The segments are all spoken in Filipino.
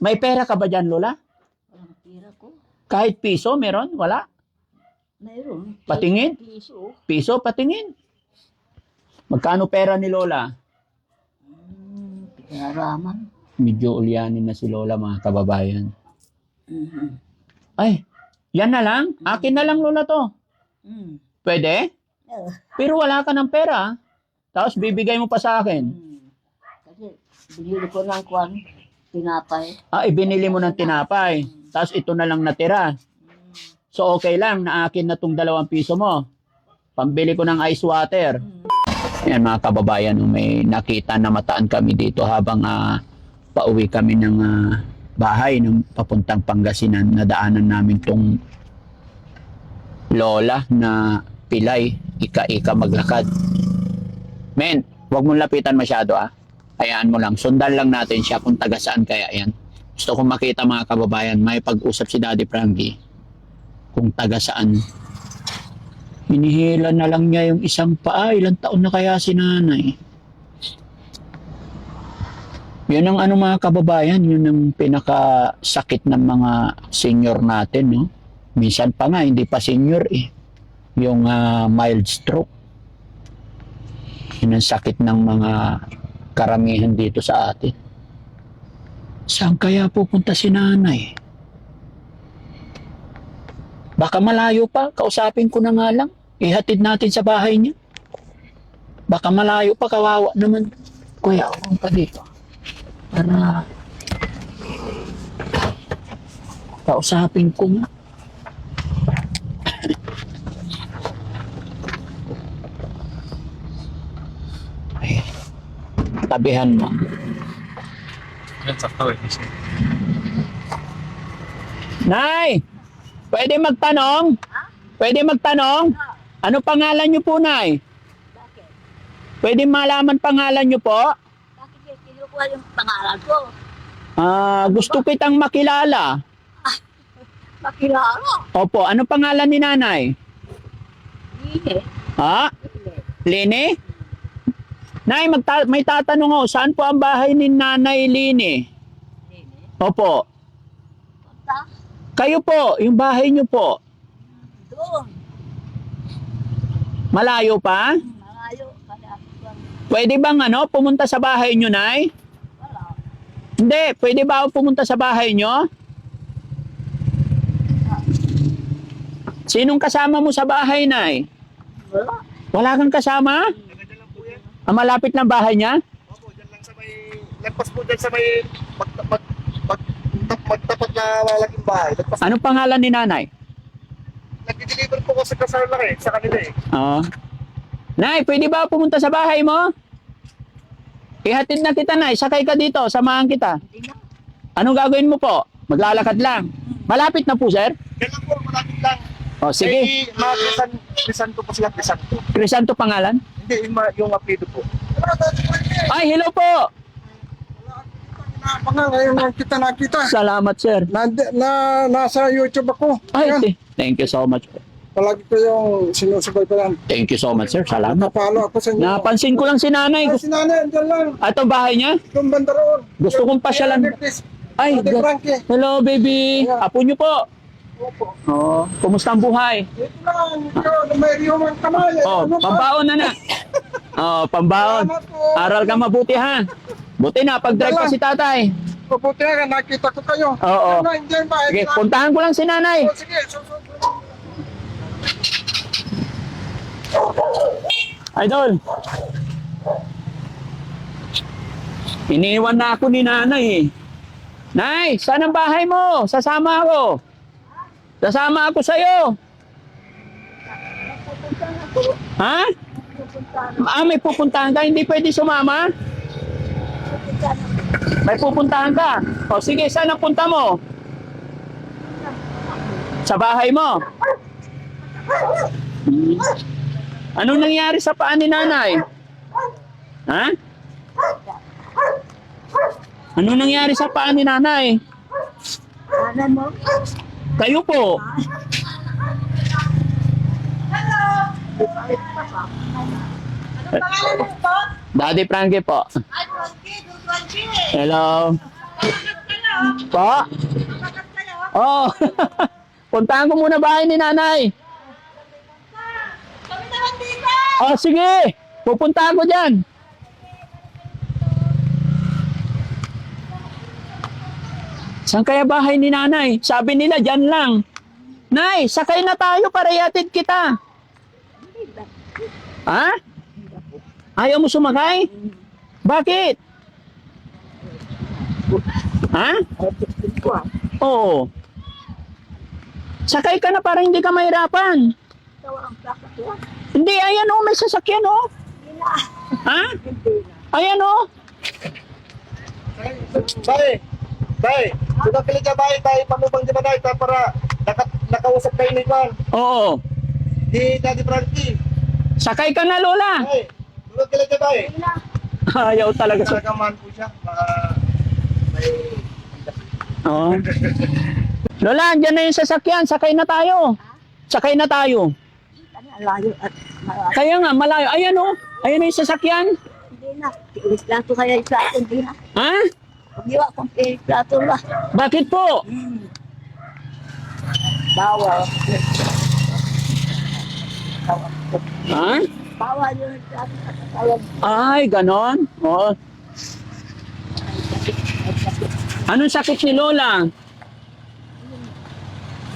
May pera ka ba dyan, Lola? Walang pira ko. Kahit piso, meron? Wala? Mayroon. Patingin? Piso. Piso, patingin. Magkano pera ni Lola? Pinaraman. Medyo ulyanin na si Lola, mga kababayan. Mhm. Ay, yan na lang? Akin na lang, Lola, to. Mm. Pwede? Pero wala ka ng pera. Tapos bibigay mo pa sa akin. Kasi binili ko ng kwan, tinapay. Ibinili mo ng tinapay. Tapos ito na lang natira. So okay lang na akin na tong 2 piso mo. Pambili ko ng ice water. Yan mga kababayan, may nakita na mataan kami dito habang pauwi kami ng bahay ng papuntang Pangasinan. Nadaanan namin tong lola na pilay, ika-ika maglakad. Men, wag mong lapitan masyado Hayaan mo lang, sundan lang natin siya kung taga saan kaya yan. Gusto kong makita mga kababayan, may pag-usap si Daddy Frankie kung taga saan. Hinihila na lang niya yung isang paa. Ilang taon na kaya si nanay? Yun ang mga kababayan, yun ang pinakasakit ng mga senior natin, no? Minsan pa nga, hindi pa senior yung mild stroke. Yun ang sakit ng mga karamihan dito sa atin. Saan kaya pupunta si nanay? Baka malayo pa, kausapin ko na nga lang. Ihatid natin sa bahay niya. Baka malayo pa, kawawa naman. Kuya, huwag pa dito. Para kausapin ko nga. Ay, tabihan mo. Nay! Pwede magtanong? Pwede magtanong? Ano pangalan niyo po, Nay? Bakit? Pwede malaman pangalan niyo po? Bakit kinukuha yung pangalan ko? Gusto kitang makilala. Makilala. Opo, ano pangalan ni Nanay? Hindi. Ha? Lini? Nay, may tatanong ako, saan po ang bahay ni Nanay Lini? Hindi. Opo. Punta. Kayo po, yung bahay niyo po. Doon. Malayo pa? Malayo. Kaya Pwede bang pumunta sa bahay niyo, Nay? wala. Hindi, pwede ba ako pumunta sa bahay niyo? Sinong kasama mo sa bahay, Nay? Wala. Wala kang kasama? Malapit lang bahay niya? Opo, dyan lang sa may, lagpas po dyan sa may magtapat na lalaking bahay. Lagpas, Ano pangalan ni Nanay? nag-deliver po ko sa kasal lang sa kanila Oo. Nay, pwede ba pumunta sa bahay mo? Ihatid na kita, Nay. Sakay ka dito. Samahan kita. Hindi na. Anong gagawin mo po? Maglalakad lang. Malapit na po, sir? Yan lang po, malapit lang. O, sige. May mga Crisanto po sila, Crisanto. Crisanto pangalan? Hindi, yung apelido po. Ay, hello po. Ngayon lang kita nakita. Salamat, sir. Nasa YouTube ako. Ay, Ayan, thank you so much. palagi ko yung sinusubaybayan. Thank you so much, sir. Salamat. Napalo ako sa inyo. Napansin ko lang si Nanay. Ay, si nanay, andyan lang. Ito bahay niya? Yung banda roon. Gusto kong pasyalan. Ay, Ate Frankie. hello, baby. Apo niyo po. Opo. Oh, kumusta ang buhay? Ito lang, may riyomang kamay. Oh, pambaon na. Oh, pambaon. Salamat po. Aral ka mabuti, ha? Buti na, pag-drive pa si tatay. Mabuti nga, nakita ko kayo. Oo. Ano, hindi ba? Sige, puntahan ko lang si Nanay. Oh, sige, susunod. Idol. Iniwan na ako ni Nanay. Nay, saan ang bahay mo? Sasama ako. Sasama ako sa'yo. Ha? May pupuntahan ka? Hindi pwede sumama? May pupuntahan ka? O sige, saan ang punta mo? Sa bahay mo? Anong nangyari sa paa ni Nanay? Ha? Anong nangyari sa paa ni Nanay? Ano mo? Kayo po. Ano pangalan mo po? Daddy Frankie po. Ay, Frankie. Hello. Ano ka na? Pa? Oo. Puntahan ko muna bahay ni nanay. Kami naman dito! Oh, sige. Pupuntahan ko dyan. Saan kaya bahay ni nanay? Sabi nila, dyan lang. Nay, sakay na tayo para iatid kita. Ha? Ayaw mo sumakay? Bakit? Ha? Oo. Sakay ka na para hindi ka mahirapan. Hindi, ayan o, may sasakyan o. Ha? Ayan o. Bay, sudah kali ka bay, pamubang di ba dahil para nakausap kayo ni Juan. Oo. Di Daddy Frankie. Sakay ka na, Lola. Bay, sudah kali ka bay. Ayaw talaga sa... Talaga man po siya. May... Oo. Lola, andyan na yung sasakyan. Sakay na tayo. Sakay na tayo. Layo at malayo. Kaya nga, malayo. Ayan o. Ayan na yung sasakyan. Hindi na. Tiis plato kaya yung plato. Hindi na. Ha? Pag-iwa kong plato ba? Bakit po? Bawal. Ha? Bawal yung plato sa katawan. Ay, ganon. Oo. Anong sakit ni Lola?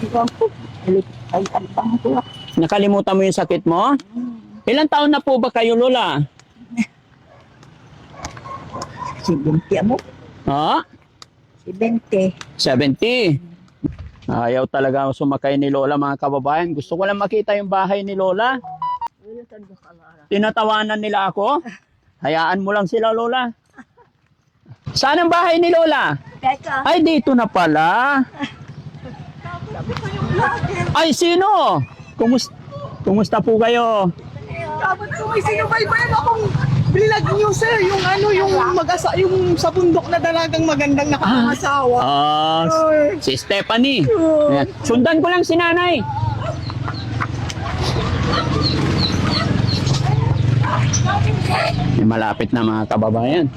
Ibang po. Ay, alipang ko. Nakalimutan mo yung sakit mo? Ilang taon na po ba kayo, Lola? Si Binti mo. Ha? Si Binti. 70. Ayaw talaga sumakay ni Lola, mga kababayan. Gusto ko lang makita yung bahay ni Lola. Tinatawanan nila ako. Hayaan mo lang sila, Lola. Saan ang bahay ni Lola? Teka. Ay, dito na pala. Ay, sino? Kumusta po kayo? Dapat kung may sinubaybayan akong vlog niyo, sir. Yung ano, yung sa bundok na dalagang magandang nakapangasawa. Si Stephanie. Ayan. Sundan ko lang si nanay. Malapit na, mga kababayan.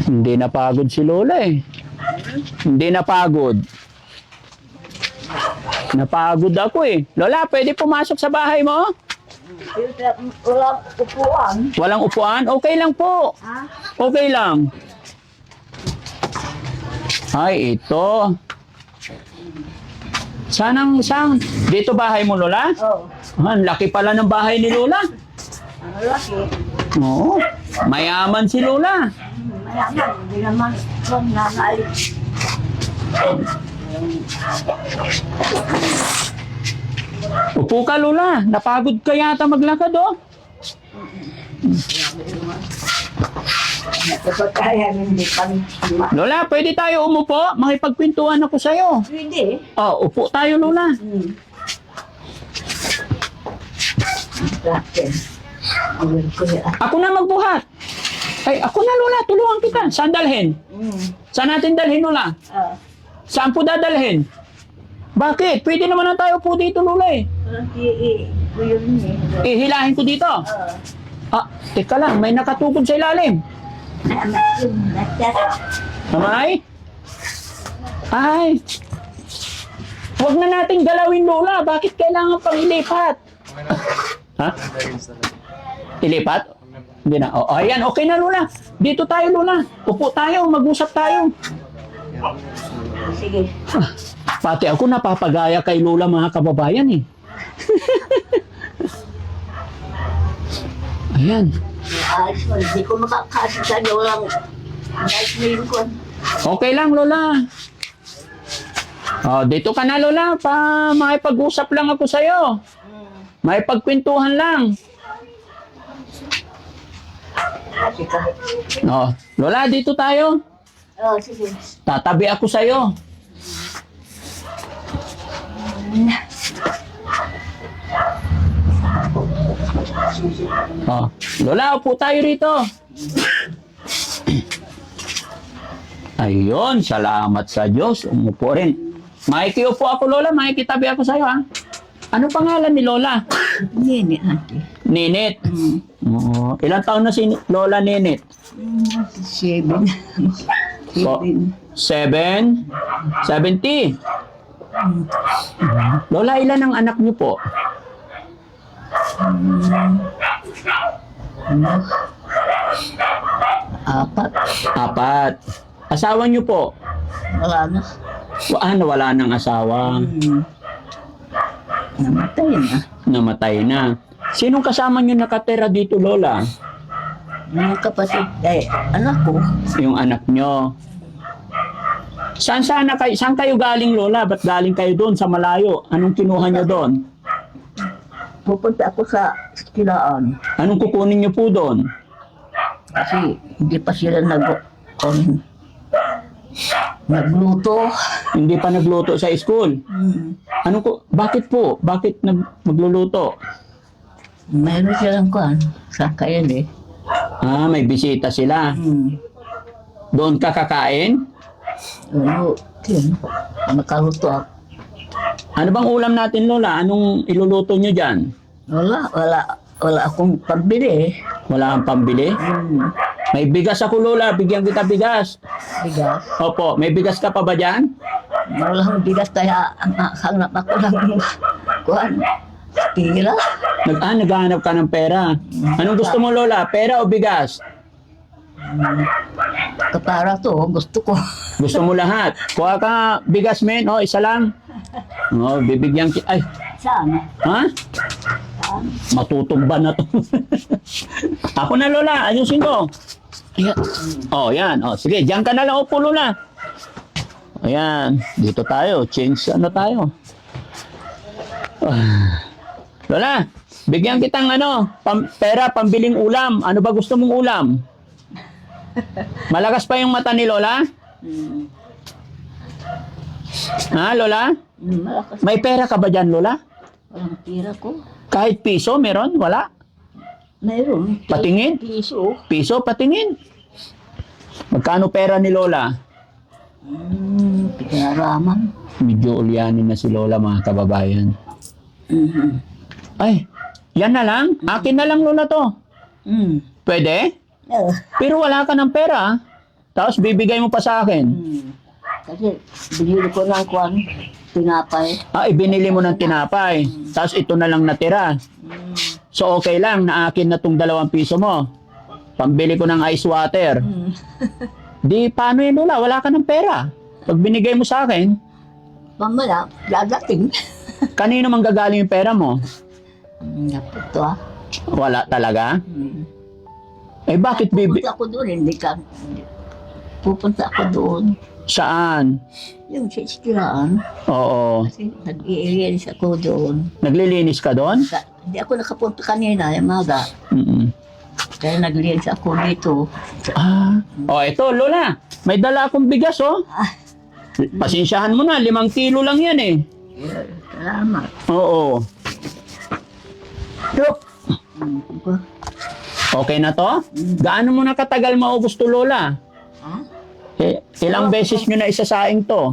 Hindi napagod si Lola eh. Hindi napagod. Napagod ako eh. Lola, pwede pumasok sa bahay mo? Walang upuan. Walang upuan? Okay lang po. Ha? Okay lang. Ay, ito. Sanang dito bahay mo, Lola? Oo. Ah, ang laki pala ng bahay ni Lola. Ang laki. Oo. Mayaman si Lola. Mayaman. Hindi naman kung nanay. Upo ka, Lola. Napagod ka yata maglakad, oh. Kapag kaya hindi pa. Lola, pwede tayo umupo? Makipagpintuan ako sa'yo. Pwede. Oh, upo tayo, Lola. Ako na magbuhat. Ay, ako na, Lola. Tulungan kita. Saan dalhin? Saan natin dalhin, Lola? Saan po dadalhin? Bakit? Pwede naman na tayo po dito, Lola eh. Hilahin ko dito. Ah, teka lang. May nakatubod sa ilalim. Mamay? Ay. Huwag na natin galawin, Lola. Bakit kailangan pang ilipat? Ha? Ilipat? Hindi na. Oh, ayan, okay na, Lola. Dito tayo, Lola. Upo tayo, mag-usap tayo. Sige. Pati ako napapagaya kay Lola, mga kababayan eh. Ayan. Ayos mo, hindi ko makakasya sa inyo. Walang ayos mo yun ko. Okay lang, Lola. Oh, dito ka na, Lola. Makipag-usap lang ako sa'yo. Makipagkwentuhan lang. Oh, Lola, dito tayo. Oo, sige. Tatabi ako sa'yo. Oh, Lola, upo tayo rito. Ayun, salamat sa Diyos. Umupo rin. Makikiupo ako, Lola. Makikitabi ako sa'yo, ha? Ano pangalan ni Lola? Nini, ate. Ninit. Oh, ilang taon na si Lola Ninit? 7. 70. Lola, ilan ang anak niyo po? Apat. 4. Asawa niyo po? Wala na. Wala nang asawa. Namatay na. Namatay na. Sinong kasama niyo nakatira dito, Lola? Mga kapatid, anak ko. Yung anak niyo. Saan kayo galing, Lola? Ba't galing kayo doon sa malayo? Anong kinuha niyo doon? Pupunta ako sa Kilaan. Anong kukunin niyo po doon? Kasi hindi pa sila nagluto. Hindi pa nagluto sa school. Bakit po? Bakit magluluto? Mayroon silang kuhan. Sa kayan eh. May bisita sila. Doon ka kakain? Ano, yun. Nakaluto ako. Ano bang ulam natin, Lola? Anong iluluto niyo dyan? Wala akong pambili. Wala kang pambili? May bigas ako, Lola. Bigyan kita bigas. Bigas. Opo, may bigas ka pa ba dyan? Wala akong bigas kaya ang hanap ako ng kuhan. Pira. Naghahanap ka ng pera. Anong gusto mo, Lola? Pera o bigas? Kapara to, gusto ko. Gusto mo lahat. Kuha ka bigas, men. Isa lang. Bibigyan kita. Ay, Saan? ha? Matutumba na to. Ako na, Lola. Ayusin ko. Yan. Sige, diyan ka na lang. Upo, Lola. Ayan. Dito tayo. Change tayo. Lola, bigyan kitang pera, pambiling ulam. Ano ba gusto mong ulam? Malakas pa yung mata ni Lola? Ha, Lola? Malakas. May pera ka ba dyan, Lola? Walang pira ko. Kahit piso, meron? Wala? Mayroon. Patingin? Piso. Piso, patingin. Magkano pera ni Lola? Pinaraman. Medyo ulyanin na si Lola, mga kababayan. Ay, yan na lang? Akin na lang, Lola, to. Pwede? Pero wala ka ng pera. Tapos bibigay mo pa sa akin. Kasi binili ko ng kuhan, tinapay. Ibinili mo ng tinapay. Tapos ito na lang natira. So okay lang na akin na tong 2 piso mo. Pambili ko ng ice water. Di paano yun, Lola? Wala ka ng pera. Pag binigay mo sa akin, Mamaya, dadating. kanino manggagaling yung pera mo? Naputo Wala talaga? Bakit Pupunta ako doon, hindi ka. Pupunta ako doon. Saan? Yung sa Kilaan. Oo. Kasi nag-i-release ako doon. Naglilinis ka doon? Hindi ako nakapunta kanina, yung maga. Kaya nag-release ako dito. Ito, Lola. May dala akong bigas, Pasensyahan mo na, 5 kilo lang yan eh. Salamat. Oo. Okay na to? Gaano mo na katagal maubos to, Lola? Ilang beses nyo na isasaing to?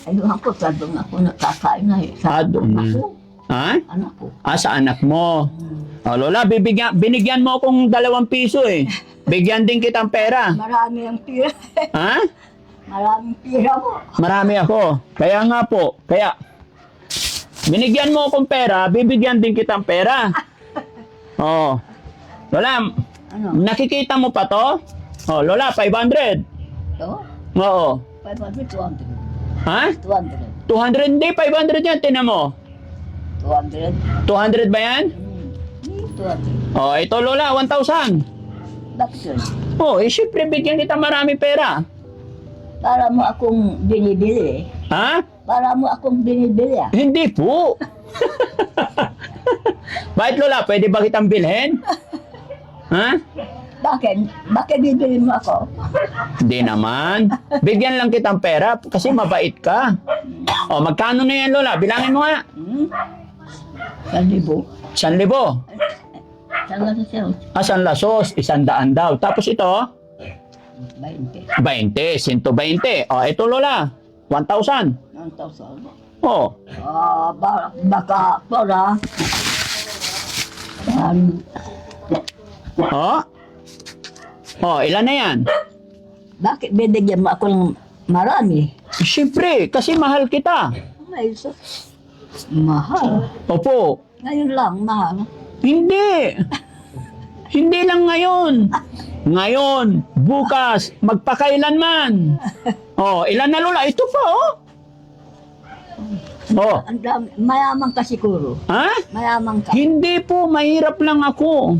Ayun ako, doon ako nakakain na eh. Doon na. Ha? Anak ko. Sa anak mo. Lola, binigyan mo akong 2 piso eh. Bigyan din kitang pera. Marami ang pira. Ha? Maraming pira mo. Marami ako. Kaya nga po. Binigyan mo akong pera, bibigyan din kitang pera. Lola, nakikita mo pa to? Lola, 500. Ito? Oo. 500, 200. Ha? 200. 200 hindi, 500 yan, tinan mo. 200. 200 ba yan? 200. Ito Lola, 1,000. Bakit yun? Siyempre, bigyan kita marami pera. Para mo akong binibili. Ha? Para mo akong binibili Hindi po. Bakit Lola, pwede ba kitang bilhin? Ha? Bakit? Bakit bibili mo ako? Hindi naman. Bigyan lang kitang pera kasi mabait ka. Magkano na yan, Lola? Bilangin mo nga. 1,000. 1,000. Saan lang siya? San Lasos, 100 daw. Tapos ito, 20. 20, 120. Ito Lola, 1,000. 1,000. Baka para Ilan na yan? Bakit binigyan mo ako ng marami? Siyempre, kasi mahal kita. Ay, mahal. Opo. Ngayon lang, mahal. Hindi. Hindi lang ngayon. Ngayon, bukas, magpakailanman. Oh, ilan na lola? Ito pa, oh. Oh, Ang dami, mayaman ka siguro. ha? Mayaman ka. Hindi po, mahirap lang ako.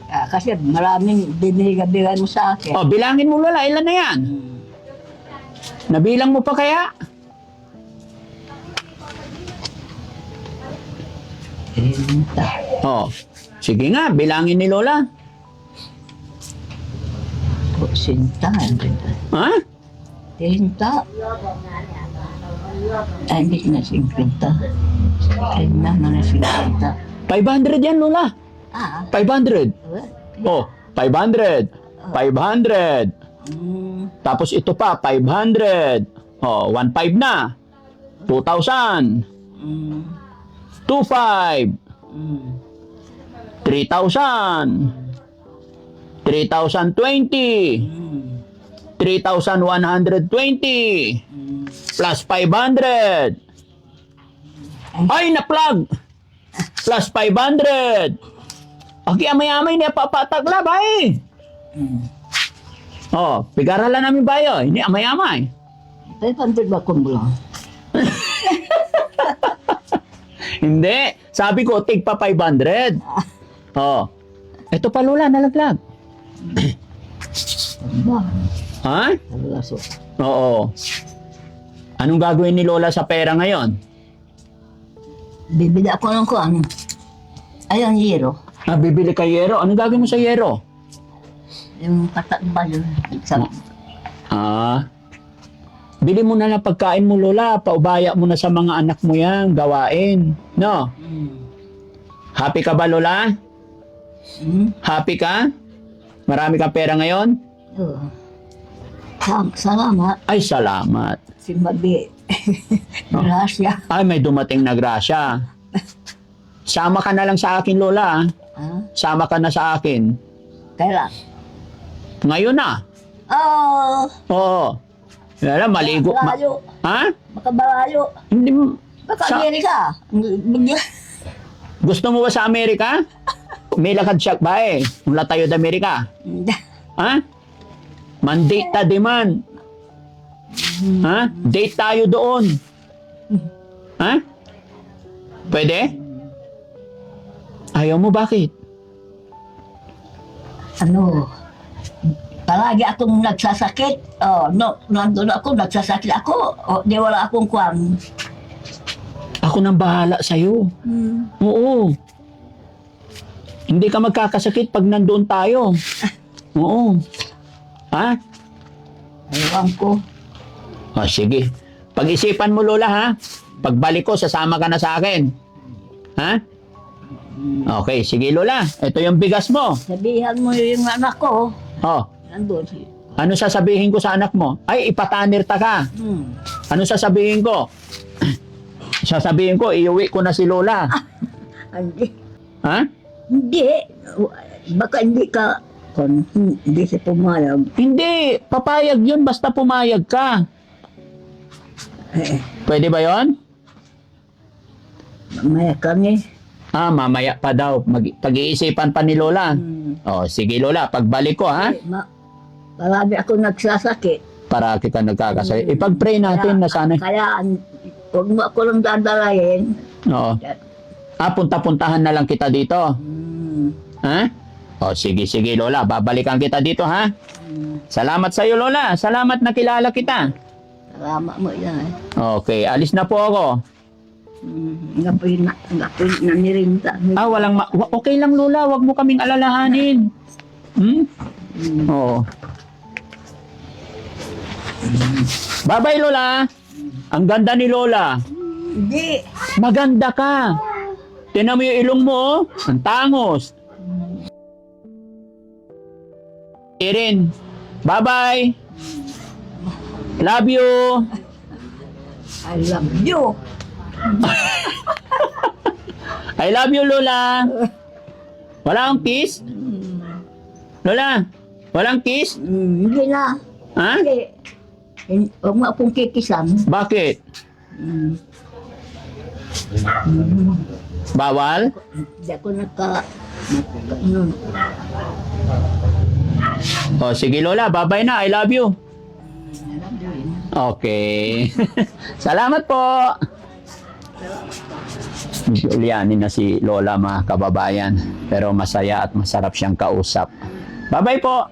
Kasi maraming binigay mo sa akin. Oh, bilangin mo lola, ilan na yan? Nabilang mo pa kaya? Tinta. Oh, sige nga, bilangin ni lola. Sinta. Ha? Tinta. Ay, hindi na 50. Ay, na 50. 500 yan lola. 500. Oh, 500. 500. Tapos ito pa, 500. Oh, 1,500 na. 2,000. 2,500. 3,000. 3,020. 3,120. Plus 500. Ay, na-plug. Plus 500. Agi amay-amay niya papatagla ba eh. Oh, pigaralan namin bayo. Hindi amay-amay. 500 ba kung bulang? Hindi. Sabi ko, tig pa 500. Oh. Ito pa lola, nalaglag. Ba? Ha? Nalaso. Oo. Anong gagawin ni lola sa pera ngayon? Bibili ako ng kuan. Ayun, yero. Ah, bibili ka yero. Anong gagawin mo sa yero? Yung patak ba yun? Ah. Bili mo na ng pagkain mo, lola. Paubaya mo na sa mga anak mo yan. Gawain. No? Happy ka ba, lola? Happy ka? Marami kang pera ngayon? Oo. Salamat. Ay, salamat. Si Mabi. Gracia. Ay, may dumating na grasya. Sama ka na lang sa akin, lola. Sama ka na sa akin. Kailan? Ngayon na. Oh, Oo. Lala, maligo. Balayo. Ha? Makabalayo. Hindi mo. Baka Sa- Amerika. Gusto mo ba sa Amerika? May lakad siya ba eh? Mula tayo sa Amerika. Ha? Man-date ta di man. Ha? Date tayo doon. Ha? Pwede? Ayaw mo, bakit? Ano? Palagi akong nagsasakit. Oh, no, nandun ako, nagsasakit ako. Oh, di wala akong kwan. Ako nang bahala sa'yo. Oo. Hindi ka magkakasakit pag nandoon tayo. Oo. Ha? Ewan ko. O, sige. Pag-isipan mo, lola, ha? Pagbalik ko, sasama ka na sa akin. Ha? Okay, sige, lola. Ito yung bigas mo. Sabihan mo yung anak ko. Oh. Nandun. Ano sasabihin ko sa anak mo? Ay, ipatanirta ka. Ano sasabihin ko? Sasabihin ko, iuwi ko na si lola. Hindi. Ha? Hindi. Baka hindi ka. Hindi siya pumayag. Hindi. Papayag yun basta pumayag ka. Pwede ba yon? Mamaya kami. Ah, mamaya pa daw. Pag-iisipan pa ni lola. Oh, sige lola, pagbalik ko, ha? Palagi ako nagsasakit. Para kita nagkakasay. Ipag-pray natin na sana. Kaya, huwag mo ako lang dadalayin. Oo. Ah, punta-puntahan na lang kita dito. Ha? O, sige, lola. Babalikan kita dito, ha? Salamat sa'yo, lola. Salamat na kilala kita. Salamat mo yan. Okay, alis na po ako. Ngapoy na nirinta. Ah, okay lang, lola. Huwag mo kaming alalahanin. Oo. Bye-bye, lola. Ang ganda ni lola. Hindi. Maganda ka. Tinan mo yung ilong mo, oh. Ang tangos. Erin, bye-bye. Love you. I love you. I love you, Lola. Wala akong kiss? Lola, walang kiss? Hindi na. Ha? Kasi, huwag mo akong kikisam. Bakit? Bawal? Hindi ako ano, O, sige Lola, bye-bye na. I love you. Okay. Salamat po. Julianin na si Lola, mga kababayan. Pero masaya at masarap siyang kausap. Bye-bye po.